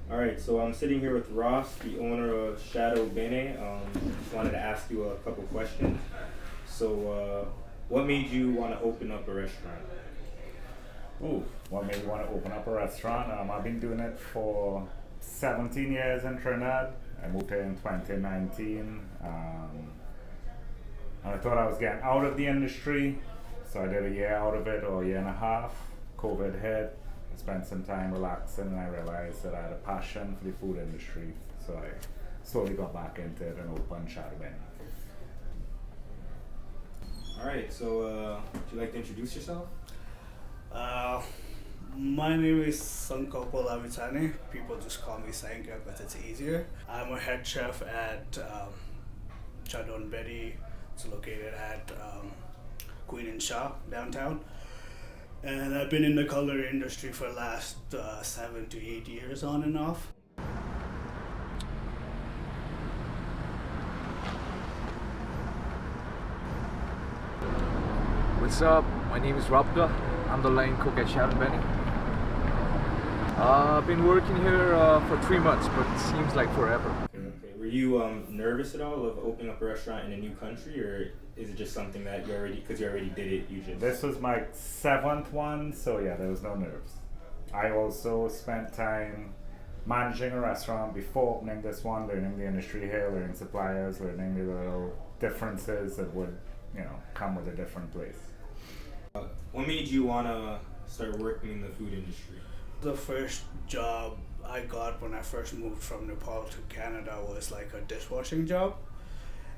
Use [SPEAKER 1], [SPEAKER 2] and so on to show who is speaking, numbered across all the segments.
[SPEAKER 1] All right, so I'm sitting here with Ross, the owner of Chadon Beni. Just wanted to ask you a couple questions. What made you want to open up a restaurant?
[SPEAKER 2] Ooh, what made me want to open up a restaurant? I've been doing it for 17 years in Trinidad. I moved here in 2019. And I thought I was getting out of the industry, so I did a year out of it, or a year and a half. COVID hit. I spent some time relaxing, and I realized that I had a passion for the food industry, so I slowly got back into it and opened Chadon Beni.
[SPEAKER 1] All right, so would you like to introduce yourself?
[SPEAKER 3] Uh, my name is Sankalpa Lamichhane. People just call me Sanka, but it's easier. I'm a head chef at Chadon Beni. It's located at Queen and Shaw downtown. And I've been in the culinary industry for the last 7 to 8 years on and off.
[SPEAKER 4] What's up? My name is Rabda. I'm the line cook at Ashir Pandey. I've been working here for 3 months, but it seems like forever.
[SPEAKER 1] Okay. Were you nervous at all of opening up a restaurant in a new country, or is it just something that because you already did it, you just...
[SPEAKER 2] This was my 7th one, so yeah, there was no nerves. I also spent time managing a restaurant before opening this one, learning the industry here, learning suppliers, learning the little differences that would, come with a different place.
[SPEAKER 1] What made you want to start working in the food industry?
[SPEAKER 3] The first job I got when I first moved from Nepal to Canada was like a dishwashing job.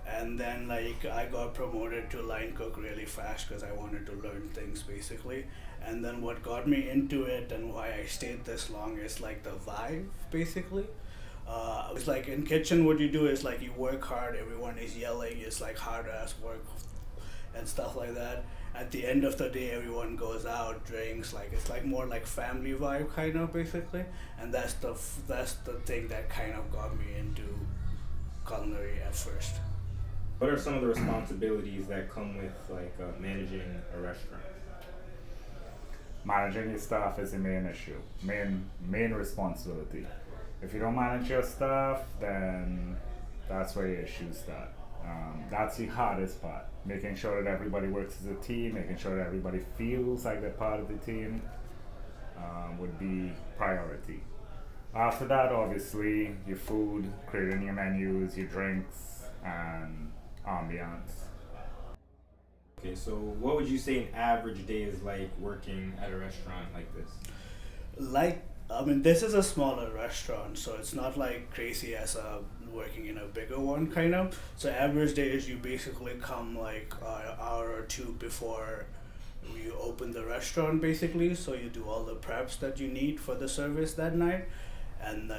[SPEAKER 3] And then I got promoted to line cook really fast because I wanted to learn things basically. And then what got me into it and why I stayed this long is like the vibe basically. It's like in kitchen what you do is like you work hard, everyone is yelling, it's like hard ass work and stuff like that. At the end of the day everyone goes out, drinks, like it's like more like family vibe kind of basically. And that's the thing that kind of got me into culinary at first.
[SPEAKER 1] What are some of the responsibilities that come with managing a restaurant?
[SPEAKER 2] Managing your staff is the main issue, main responsibility. If you don't manage your staff, then that's where your issues start. That's the hardest part, making sure that everybody works as a team, making sure that everybody feels like they're part of the team would be priority. After that, obviously, your food, creating your menus, your drinks, and ambiance.
[SPEAKER 1] Okay, so what would you say an average day is like working at a restaurant like this?
[SPEAKER 3] This is a smaller restaurant, so it's not like crazy as working in a bigger one kind of. So average day is you basically come like an hour or two before you open the restaurant basically. So you do all the preps that you need for the service that night, and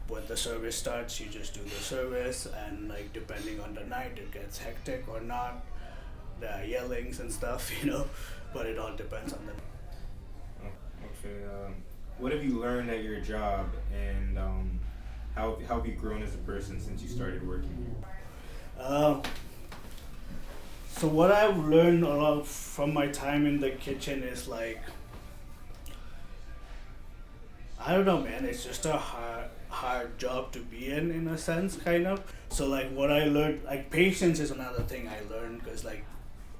[SPEAKER 3] when the service starts, you just do the service, and depending on the night, it gets hectic or not. There are yellings and stuff, but it all depends on the.
[SPEAKER 1] Okay. What have you learned at your job, and how have you grown as a person since you started working here?
[SPEAKER 3] So what I've learned a lot from my time in the kitchen is I don't know, man. It's just a hard job to be in a sense, kind of. So what I learned, patience is another thing I learned because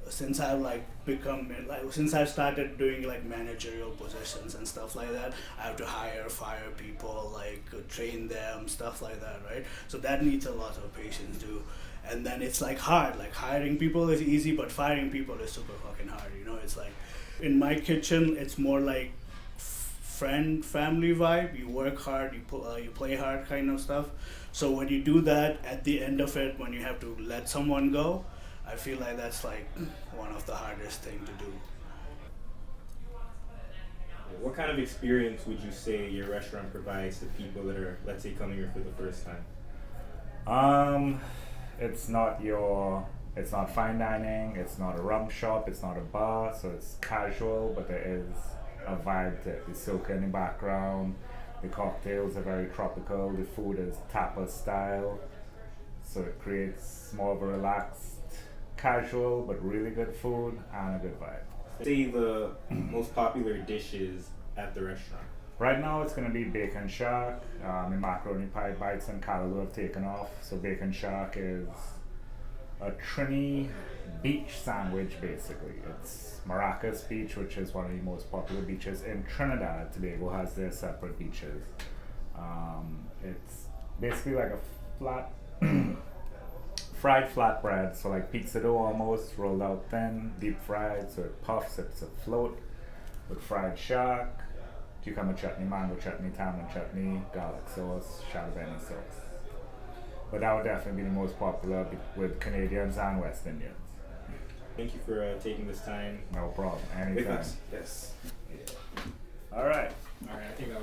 [SPEAKER 3] since I've started doing managerial positions and stuff like that, I have to fire people, train them, stuff like that, right? So that needs a lot of patience too. And then it's hard. Hiring people is easy, but firing people is super fucking hard. It's in my kitchen, it's more like family vibe. You work hard, you play hard, kind of stuff. So when you do that, at the end of it, when you have to let someone go, I feel like that's one of the hardest thing to do.
[SPEAKER 1] What kind of experience would you say your restaurant provides to people that are, let's say, coming here for the first time?
[SPEAKER 2] It's not fine dining, it's not a rum shop, it's not a bar, so it's casual, but there is a vibe to it. The soca in the background, the cocktails are very tropical, the food is tapas style, so it creates more of a relaxed, casual, but really good food and a good vibe.
[SPEAKER 1] Say the most popular dishes at the restaurant.
[SPEAKER 2] Right now it's gonna be bacon shark. The macaroni pie bites and callaloo have taken off. So bacon shark is a Trini beach sandwich basically. It's Maracas Beach, which is one of the most popular beaches in Trinidad. Tobago has their separate beaches. It's basically like a flat fried flatbread, so like pizza dough almost, rolled out thin, deep fried, so it puffs, it's a float with fried shark, cucumber chutney, mango chutney, tamarind chutney, garlic sauce, Chadon Beni sauce. But that would definitely be the most popular with Canadians and West Indians.
[SPEAKER 1] Thank you for taking this time
[SPEAKER 2] No problem,
[SPEAKER 1] with
[SPEAKER 2] anytime.
[SPEAKER 1] us. Yes.
[SPEAKER 2] All right.
[SPEAKER 1] All right. I think that was